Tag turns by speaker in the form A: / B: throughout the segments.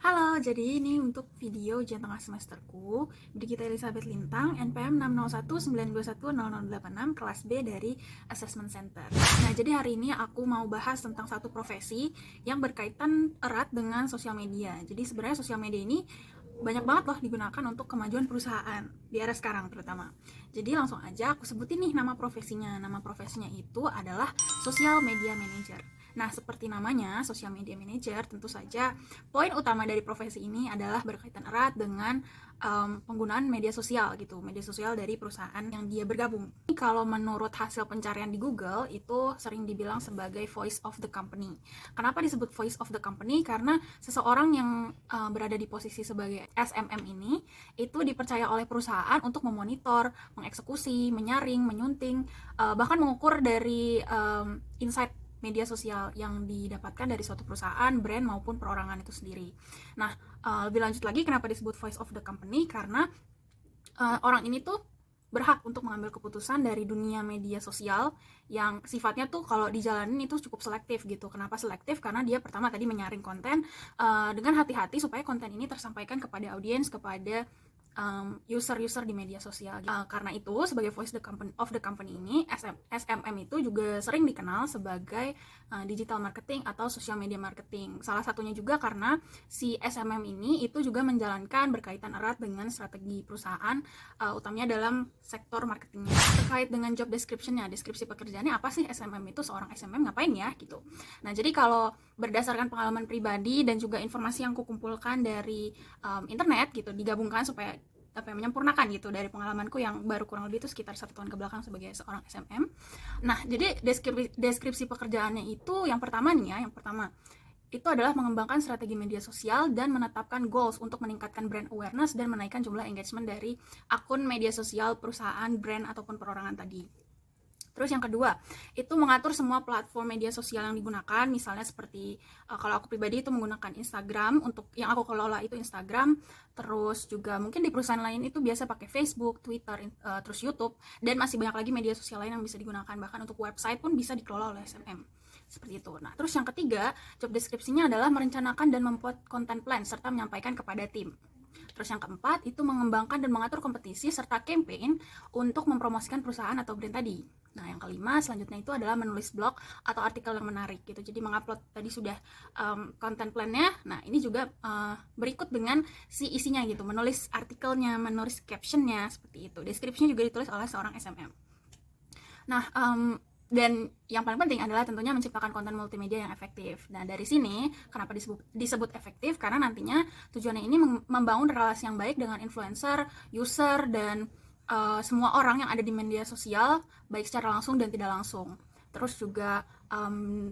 A: Halo, jadi ini untuk video ujian tengah semesterku. Brigita Elizabeth Lintang, NPM 60192100086, kelas B dari Assessment Center. Nah, jadi hari ini aku mau bahas tentang satu profesi yang berkaitan erat dengan sosial media. Jadi sebenarnya sosial media ini banyak banget loh digunakan untuk kemajuan perusahaan di era sekarang terutama. Jadi langsung aja aku sebutin nih nama profesinya. Nama profesinya itu adalah Social Media Manager. Nah, seperti namanya, Social Media Manager, tentu saja poin utama dari profesi ini adalah berkaitan erat dengan penggunaan media sosial gitu, media sosial dari perusahaan yang dia bergabung. Kalau menurut hasil pencarian di Google, itu sering dibilang sebagai voice of the company. Kenapa disebut voice of the company? Karena seseorang yang berada di posisi sebagai SMM ini, itu dipercaya oleh perusahaan untuk memonitor, mengeksekusi, menyaring, menyunting, bahkan mengukur dari insight media sosial yang didapatkan dari suatu perusahaan, brand maupun perorangan itu sendiri. Nah, lebih lanjut lagi kenapa disebut voice of the company, karena orang ini tuh berhak untuk mengambil keputusan dari dunia media sosial yang sifatnya tuh kalau dijalanin itu cukup selektif gitu. Kenapa selektif? Karena dia pertama tadi menyaring konten dengan hati-hati supaya konten ini tersampaikan kepada audiens, kepada user-user di media sosial. Karena itu sebagai voice of the company ini, SMM itu juga sering dikenal sebagai digital marketing atau social media marketing. Salah satunya juga karena si SMM ini itu juga menjalankan berkaitan erat dengan strategi perusahaan, utamanya dalam sektor marketingnya. Terkait dengan job description-nya, deskripsi pekerjaannya apa sih SMM itu, seorang SMM ngapain ya gitu. Nah, jadi kalau berdasarkan pengalaman pribadi dan juga informasi yang kukumpulkan dari internet gitu, digabungkan supaya menyempurnakan gitu dari pengalamanku yang baru kurang lebih itu sekitar 1 tahun ke belakang sebagai seorang SMM. Nah, jadi deskripsi pekerjaannya itu yang pertama nih ya, yang pertama itu adalah mengembangkan strategi media sosial dan menetapkan goals untuk meningkatkan brand awareness dan menaikkan jumlah engagement dari akun media sosial perusahaan, brand ataupun perorangan tadi. Terus yang kedua, itu mengatur semua platform media sosial yang digunakan, misalnya seperti kalau aku pribadi itu menggunakan Instagram, untuk yang aku kelola itu Instagram, terus juga mungkin di perusahaan lain itu biasa pakai Facebook, Twitter, terus YouTube, dan masih banyak lagi media sosial lain yang bisa digunakan, bahkan untuk website pun bisa dikelola oleh SMM. Seperti itu. Nah, terus yang ketiga, job deskripsinya adalah merencanakan dan membuat content plan, serta menyampaikan kepada tim. Terus yang keempat, itu mengembangkan dan mengatur kompetisi serta campaign untuk mempromosikan perusahaan atau brand tadi. Nah, yang kelima selanjutnya itu adalah menulis blog atau artikel yang menarik gitu. Jadi mengupload tadi sudah content plan-nya. Nah, ini juga berikut dengan si isinya gitu. Menulis artikelnya, menulis caption-nya seperti itu. Deskripsinya juga ditulis oleh seorang SMM. Nah, dan yang paling penting adalah tentunya menciptakan konten multimedia yang efektif. Nah, dari sini kenapa disebut efektif? Karena nantinya tujuannya ini membangun relasi yang baik dengan influencer, user, dan semua orang yang ada di media sosial, baik secara langsung dan tidak langsung. Terus juga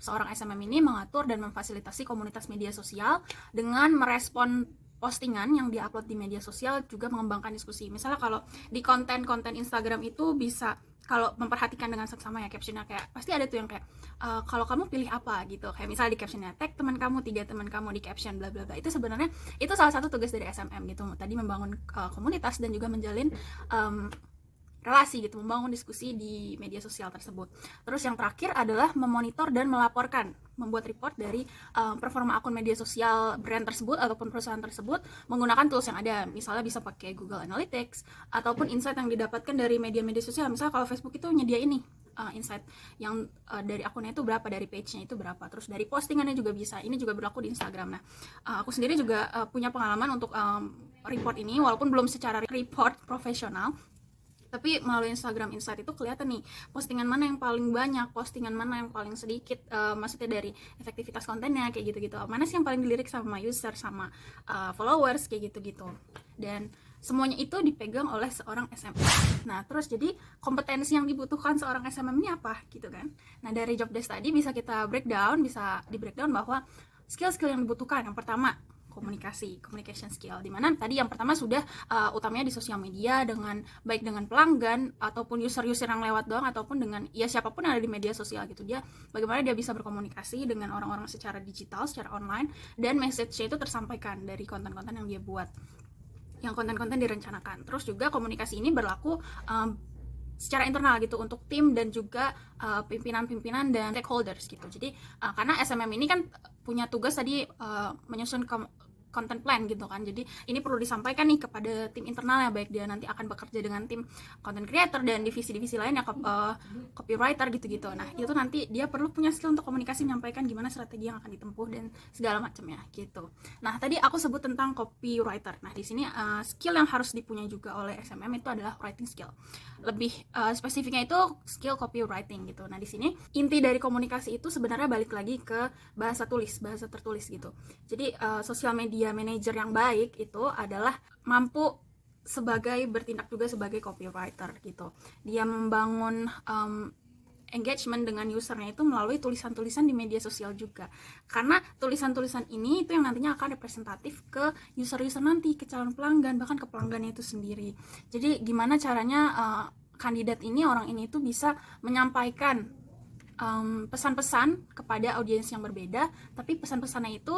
A: seorang SMM ini mengatur dan memfasilitasi komunitas media sosial dengan merespon postingan yang diupload di media sosial, juga mengembangkan diskusi. Misalnya kalau di konten-konten Instagram itu bisa, kalau memperhatikan dengan seksama ya captionnya, kayak pasti ada tuh yang kayak kalau kamu pilih apa gitu, kayak misalnya di captionnya tag teman kamu, 3 teman kamu di caption bla bla bla. Itu sebenarnya itu salah satu tugas dari SMM gitu, tadi membangun komunitas dan juga menjalin relasi gitu, membangun diskusi di media sosial tersebut. Terus yang terakhir adalah memonitor dan melaporkan, membuat report dari performa akun media sosial brand tersebut ataupun perusahaan tersebut menggunakan tools yang ada. Misalnya bisa pakai Google Analytics ataupun insight yang didapatkan dari media-media sosial. Misalnya kalau Facebook itu nyediain nih insight yang dari akunnya itu berapa, dari page-nya itu berapa, terus dari postingannya juga bisa. Ini juga berlaku di Instagram. Nah, aku sendiri juga punya pengalaman untuk report ini, walaupun belum secara report profesional, tapi melalui Instagram Insight itu kelihatan nih postingan mana yang paling banyak, postingan mana yang paling sedikit, maksudnya dari efektivitas kontennya kayak gitu-gitu, mana sih yang paling dilirik sama user, sama followers kayak gitu-gitu. Dan semuanya itu dipegang oleh seorang SMM. Nah, terus jadi kompetensi yang dibutuhkan seorang SMM ini apa gitu kan. Nah, dari job desk tadi bisa kita breakdown, bisa di breakdown bahwa skill-skill yang dibutuhkan. Yang pertama, communication skill, dimana tadi yang pertama sudah utamanya di sosial media, dengan baik dengan pelanggan ataupun user-user yang lewat doang, ataupun dengan ya siapapun yang ada di media sosial gitu, dia bagaimana dia bisa berkomunikasi dengan orang-orang secara digital, secara online, dan message-nya itu tersampaikan dari konten-konten yang dia buat, yang konten-konten direncanakan. Terus juga komunikasi ini berlaku secara internal gitu untuk tim dan juga pimpinan-pimpinan dan stakeholders gitu. Jadi karena SMM ini kan punya tugas tadi menyusun content plan gitu kan. Jadi ini perlu disampaikan nih kepada tim internalnya, baik dia nanti akan bekerja dengan tim content creator dan divisi-divisi lainnya, copywriter gitu-gitu. Nah itu nanti dia perlu punya skill untuk komunikasi, menyampaikan gimana strategi yang akan ditempuh dan segala macamnya gitu. Nah tadi aku sebut tentang copywriter. Nah di sini skill yang harus dipunyai juga oleh SMM itu adalah writing skill. Lebih spesifiknya itu skill copywriting gitu. Nah di sini inti dari komunikasi itu sebenarnya balik lagi ke bahasa tertulis gitu. Jadi sosial media manager yang baik itu adalah mampu bertindak juga sebagai copywriter gitu. Dia membangun engagement dengan usernya itu melalui tulisan-tulisan di media sosial juga, karena tulisan-tulisan ini itu yang nantinya akan representatif ke user-user nanti, ke calon pelanggan, bahkan ke pelanggannya itu sendiri. Jadi gimana caranya kandidat ini, orang ini itu bisa menyampaikan pesan-pesan kepada audiens yang berbeda, tapi pesan-pesannya itu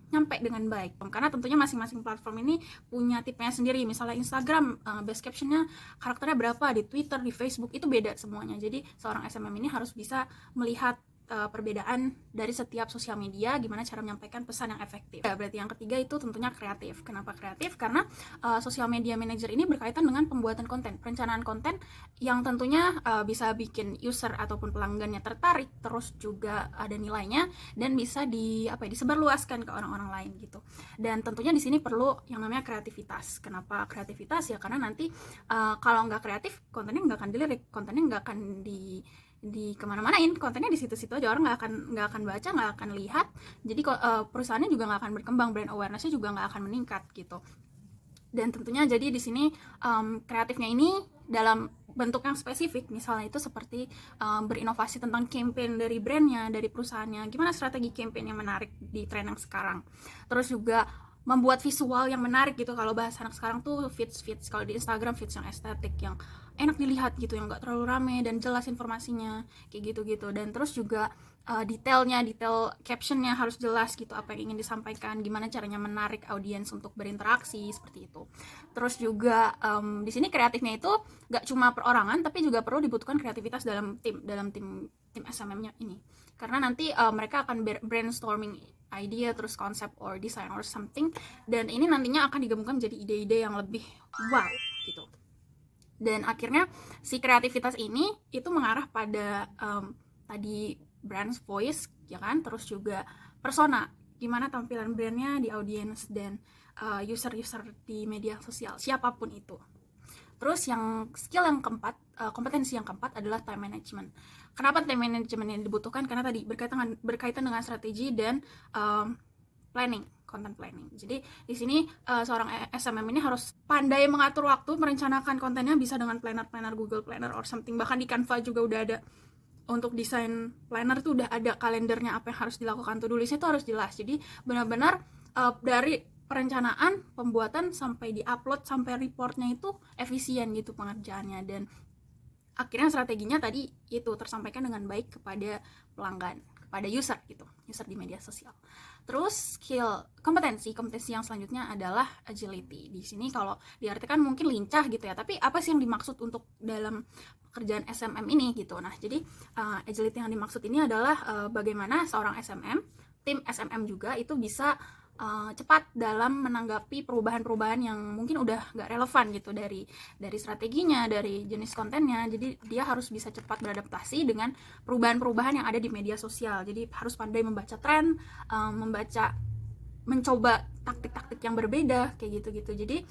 A: nyampe dengan baik, karena tentunya masing-masing platform ini punya tipenya sendiri. Misalnya Instagram best captionnya karakternya berapa, di Twitter, di Facebook itu beda semuanya. Jadi seorang SMM ini harus bisa melihat perbedaan dari setiap sosial media, gimana cara menyampaikan pesan yang efektif. Berarti yang ketiga itu tentunya kreatif. Kenapa kreatif? Karena sosial media manager ini berkaitan dengan pembuatan konten, perencanaan konten yang tentunya bisa bikin user ataupun pelanggannya tertarik, terus juga ada nilainya dan bisa disebarluaskan ke orang-orang lain gitu. Dan tentunya di sini perlu yang namanya kreativitas. Kenapa kreativitas? Ya karena nanti kalau nggak kreatif, kontennya nggak akan dilirik, kontennya nggak akan di kemana-manain, kontennya di situ-situ aja, orang nggak akan baca, nggak akan lihat. Jadi perusahaannya juga nggak akan berkembang, brand awarenessnya juga nggak akan meningkat gitu. Dan tentunya jadi di sini kreatifnya ini dalam bentuk yang spesifik, misalnya itu seperti berinovasi tentang campaign dari brandnya, dari perusahaannya, gimana strategi campaign yang menarik di tren yang sekarang. Terus juga membuat visual yang menarik gitu. Kalau bahasa anak sekarang tuh feeds, kalau di Instagram feeds yang estetik, yang enak dilihat gitu, yang nggak terlalu rame dan jelas informasinya kayak gitu. Dan terus juga detail captionnya harus jelas gitu, apa yang ingin disampaikan, gimana caranya menarik audiens untuk berinteraksi seperti itu. Terus juga di sini kreatifnya itu nggak cuma perorangan, tapi juga perlu dibutuhkan kreativitas dalam tim SMM-nya ini, karena nanti mereka akan brainstorming idea, terus konsep or design or something, dan ini nantinya akan digabungkan menjadi ide-ide yang lebih wow gitu. Dan akhirnya si kreativitas ini itu mengarah pada tadi brand voice ya kan, terus juga persona, gimana tampilan brandnya di audiens dan user-user di media sosial siapapun itu. Terus yang skill yang keempat, kompetensi yang keempat adalah time management. Kenapa time management ini dibutuhkan? Karena tadi berkaitan dengan strategi dan content planning. Jadi di sini seorang SMM ini harus pandai mengatur waktu, merencanakan kontennya, bisa dengan planner Google Planner or something. Bahkan di Canva juga udah ada untuk desain planner tuh, udah ada kalendernya apa yang harus dilakukan, to-do listnya tuh harus jelas. Jadi benar-benar dari perencanaan, pembuatan sampai di-upload sampai reportnya itu efisien gitu pengerjaannya, dan akhirnya strateginya tadi itu tersampaikan dengan baik kepada pelanggan, kepada user gitu, user di media sosial. Terus kompetensi yang selanjutnya adalah agility. Di sini kalau diartikan mungkin lincah gitu ya, tapi apa sih yang dimaksud untuk dalam pekerjaan SMM ini gitu. Nah, jadi agility yang dimaksud ini adalah bagaimana seorang SMM, tim SMM juga itu bisa cepat dalam menanggapi perubahan-perubahan yang mungkin udah nggak relevan gitu dari strateginya, dari jenis kontennya. Jadi dia harus bisa cepat beradaptasi dengan perubahan-perubahan yang ada di media sosial. Jadi harus pandai membaca tren, mencoba taktik-taktik yang berbeda kayak gitu. Jadi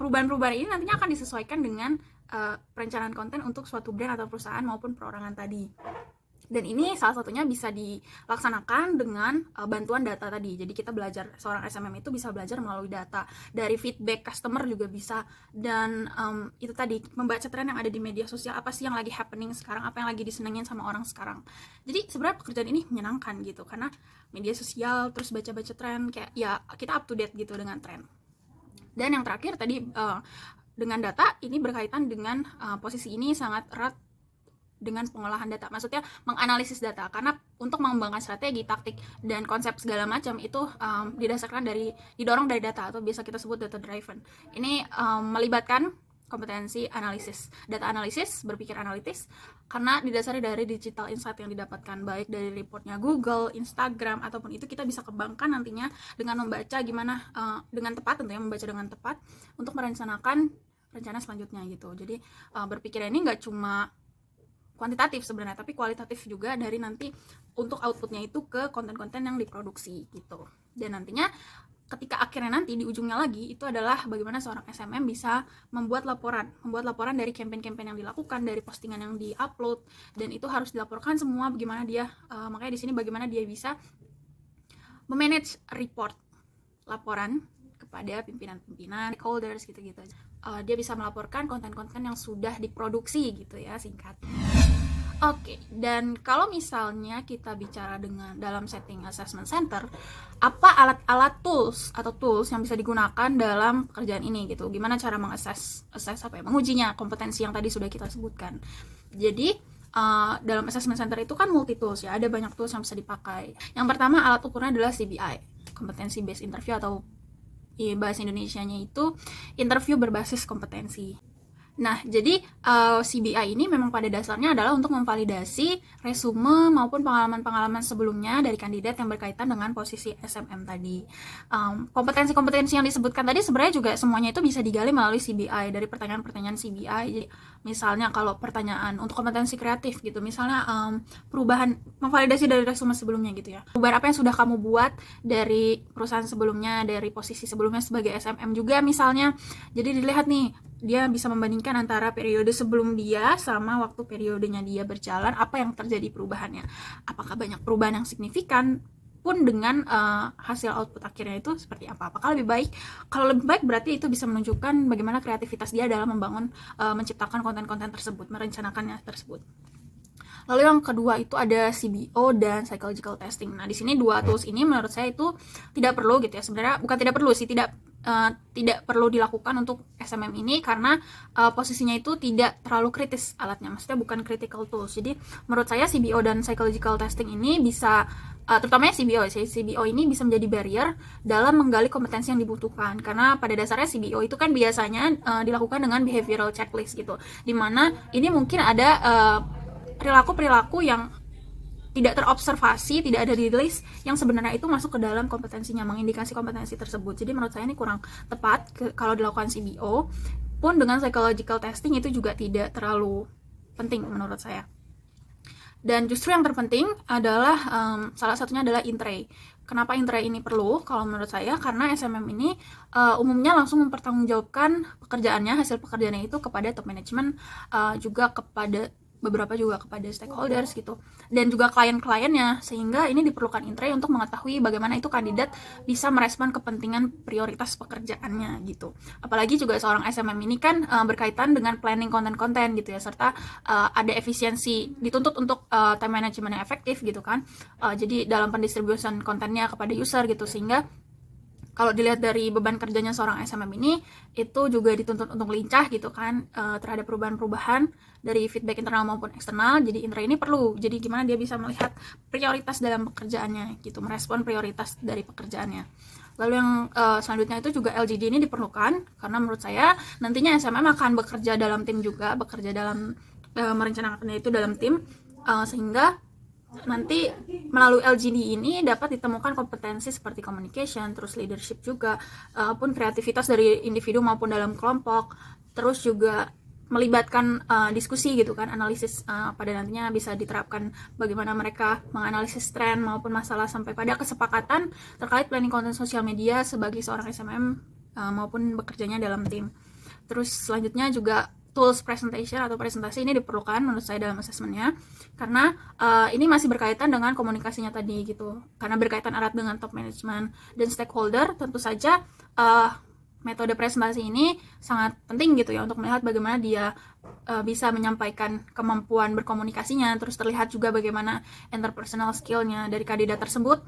A: perubahan-perubahan ini nantinya akan disesuaikan dengan perencanaan konten untuk suatu brand atau perusahaan maupun perorangan tadi. Dan ini salah satunya bisa dilaksanakan dengan bantuan data tadi. Jadi kita belajar, seorang SMM itu bisa belajar melalui data, dari feedback customer juga bisa, dan itu tadi membaca tren yang ada di media sosial, apa sih yang lagi happening sekarang, apa yang lagi disenengin sama orang sekarang. Jadi sebenarnya pekerjaan ini menyenangkan gitu, karena media sosial terus baca-baca tren, kayak ya kita up to date gitu dengan tren. Dan yang terakhir tadi dengan data, ini berkaitan dengan posisi ini sangat erat dengan pengolahan data, maksudnya menganalisis data, karena untuk mengembangkan strategi, taktik, dan konsep segala macam itu didorong dari data, atau biasa kita sebut data driven. Ini melibatkan kompetensi analisis, data analisis, berpikir analitis, karena didasari dari digital insight yang didapatkan baik dari reportnya Google, Instagram, ataupun itu kita bisa kembangkan nantinya dengan membaca gimana dengan tepat, tentunya membaca dengan tepat untuk merencanakan rencana selanjutnya gitu. Jadi berpikir ini nggak cuma kuantitatif sebenarnya, tapi kualitatif juga dari nanti untuk outputnya itu ke konten-konten yang diproduksi gitu. Dan nantinya ketika akhirnya nanti di ujungnya lagi itu adalah bagaimana seorang SMM bisa membuat laporan dari campaign-campaign yang dilakukan, dari postingan yang diupload, dan itu harus dilaporkan semua bagaimana dia makanya di sini bagaimana dia bisa memanage report, laporan kepada pimpinan-pimpinan, stakeholders gitu-gitu. Dia bisa melaporkan konten-konten yang sudah diproduksi gitu ya, singkatnya. Oke, dan kalau misalnya kita bicara dengan dalam setting assessment center, apa alat-alat tools yang bisa digunakan dalam pekerjaan ini gitu? Gimana cara mengujinya kompetensi yang tadi sudah kita sebutkan. Jadi dalam assessment center itu kan multi tools ya, ada banyak tools yang bisa dipakai. Yang pertama alat ukurnya adalah CBI, competency based interview, atau bahasa Indonesianya itu interview berbasis kompetensi. Nah, jadi CBI ini memang pada dasarnya adalah untuk memvalidasi resume maupun pengalaman-pengalaman sebelumnya dari kandidat yang berkaitan dengan posisi SMM tadi. Kompetensi-kompetensi yang disebutkan tadi sebenarnya juga semuanya itu bisa digali melalui CBI, dari pertanyaan-pertanyaan CBI. Jadi, misalnya kalau pertanyaan untuk kompetensi kreatif gitu, misalnya perubahan, memvalidasi dari resume sebelumnya gitu ya. Perubahan apa yang sudah kamu buat dari perusahaan sebelumnya, dari posisi sebelumnya sebagai SMM juga misalnya. Jadi dilihat nih, dia bisa membandingkan antara periode sebelum dia sama waktu periodenya dia berjalan, apa yang terjadi perubahannya. Apakah banyak perubahan yang signifikan pun dengan hasil output akhirnya itu seperti apa. Apakah lebih baik? Kalau lebih baik berarti itu bisa menunjukkan bagaimana kreativitas dia dalam membangun, menciptakan konten-konten tersebut, merencanakannya tersebut. Lalu yang kedua itu ada CBO dan psychological testing. Nah, di sini dua tools ini menurut saya itu tidak perlu gitu ya. Sebenarnya bukan tidak perlu sih, tidak perlu dilakukan untuk SMM ini karena posisinya itu tidak terlalu kritis alatnya. Maksudnya bukan critical tools. Jadi menurut saya CBO dan psychological testing ini bisa terutamanya CBO ini bisa menjadi barrier dalam menggali kompetensi yang dibutuhkan, karena pada dasarnya CBO itu kan biasanya dilakukan dengan behavioral checklist gitu, dimana ini mungkin ada perilaku-perilaku yang tidak terobservasi, tidak ada di list yang sebenarnya itu masuk ke dalam kompetensinya, mengindikasi kompetensi tersebut. Jadi menurut saya ini kurang tepat kalau dilakukan CBO. Pun dengan psychological testing itu juga tidak terlalu penting menurut saya. Dan justru yang terpenting adalah salah satunya adalah INTRAE. Kenapa INTRAE ini perlu? Kalau menurut saya karena SMM ini umumnya langsung mempertanggungjawabkan pekerjaannya, hasil pekerjaannya itu kepada top management, juga kepada beberapa juga kepada stakeholders gitu, dan juga klien-kliennya, sehingga ini diperlukan INTRAE untuk mengetahui bagaimana itu kandidat bisa merespon kepentingan prioritas pekerjaannya gitu. Apalagi juga seorang SMM ini kan berkaitan dengan planning konten-konten gitu ya, serta ada efisiensi, dituntut untuk time management yang efektif gitu kan. Jadi dalam pendistribusian kontennya kepada user gitu, sehingga kalau dilihat dari beban kerjanya seorang SMM ini itu juga dituntut untuk lincah gitu kan, terhadap perubahan-perubahan dari feedback internal maupun eksternal. Jadi INTRAE ini perlu. Jadi gimana dia bisa melihat prioritas dalam pekerjaannya gitu, merespon prioritas dari pekerjaannya. Lalu yang selanjutnya itu juga LGD ini diperlukan karena menurut saya nantinya SMM akan bekerja dalam tim juga, bekerja dalam merencanakannya itu dalam tim, sehingga nanti melalui LGD ini dapat ditemukan kompetensi seperti communication, terus leadership juga, pun kreativitas dari individu maupun dalam kelompok, terus juga melibatkan diskusi gitu kan, analisis pada nantinya bisa diterapkan bagaimana mereka menganalisis tren maupun masalah sampai pada kesepakatan terkait planning konten sosial media sebagai seorang SMM maupun bekerjanya dalam tim. Terus selanjutnya juga tools presentation atau presentasi ini diperlukan menurut saya dalam asesmennya, karena ini masih berkaitan dengan komunikasinya tadi gitu, karena berkaitan erat dengan top management dan stakeholder. Tentu saja metode presentasi ini sangat penting gitu ya untuk melihat bagaimana dia bisa menyampaikan kemampuan berkomunikasinya, terus terlihat juga bagaimana interpersonal skill-nya dari kandidat tersebut,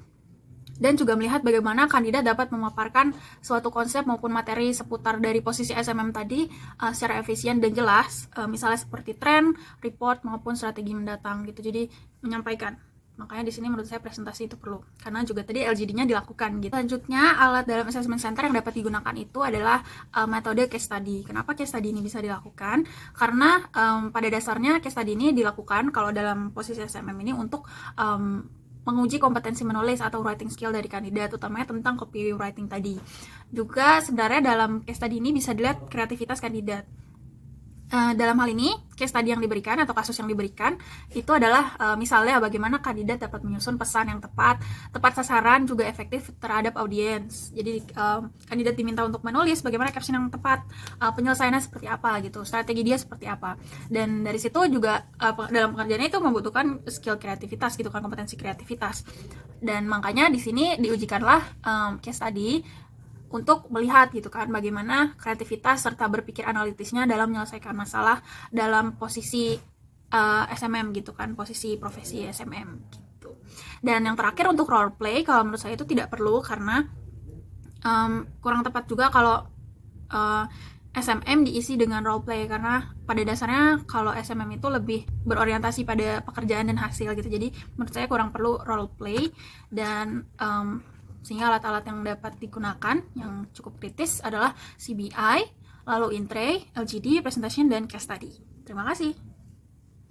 A: dan juga melihat bagaimana kandidat dapat memaparkan suatu konsep maupun materi seputar dari posisi SMM tadi secara efisien dan jelas, misalnya seperti tren, report maupun strategi mendatang gitu. Jadi menyampaikan Makanya di sini menurut saya presentasi itu perlu, karena juga tadi LGD-nya dilakukan gitu. Selanjutnya, alat dalam assessment center yang dapat digunakan itu adalah metode case study. Kenapa case study ini bisa dilakukan? Karena pada dasarnya case study ini dilakukan kalau dalam posisi SMM ini untuk menguji kompetensi menulis atau writing skill dari kandidat, utamanya tentang copywriting tadi. Juga sebenarnya dalam case study ini bisa dilihat kreativitas kandidat. Dalam hal ini, case study yang diberikan atau kasus yang diberikan itu adalah misalnya bagaimana kandidat dapat menyusun pesan yang tepat sasaran, juga efektif terhadap audiens. Jadi kandidat diminta untuk menulis bagaimana caption yang tepat, penyelesaiannya seperti apa gitu, strategi dia seperti apa. Dan dari situ juga dalam pekerjaannya itu membutuhkan skill kreativitas gitu kan, kompetensi kreativitas. Dan makanya di sini diujikanlah case study untuk melihat gitu kan bagaimana kreativitas serta berpikir analitisnya dalam menyelesaikan masalah dalam posisi SMM gitu kan, posisi profesi SMM gitu. Dan yang terakhir untuk role play, kalau menurut saya itu tidak perlu karena kurang tepat juga kalau SMM diisi dengan role play, karena pada dasarnya kalau SMM itu lebih berorientasi pada pekerjaan dan hasil gitu. Jadi menurut saya kurang perlu role play. Dan sehingga alat-alat yang dapat digunakan yang cukup kritis adalah CBI, lalu Intrey, LGD, Presentation, dan Case Study. Terima kasih.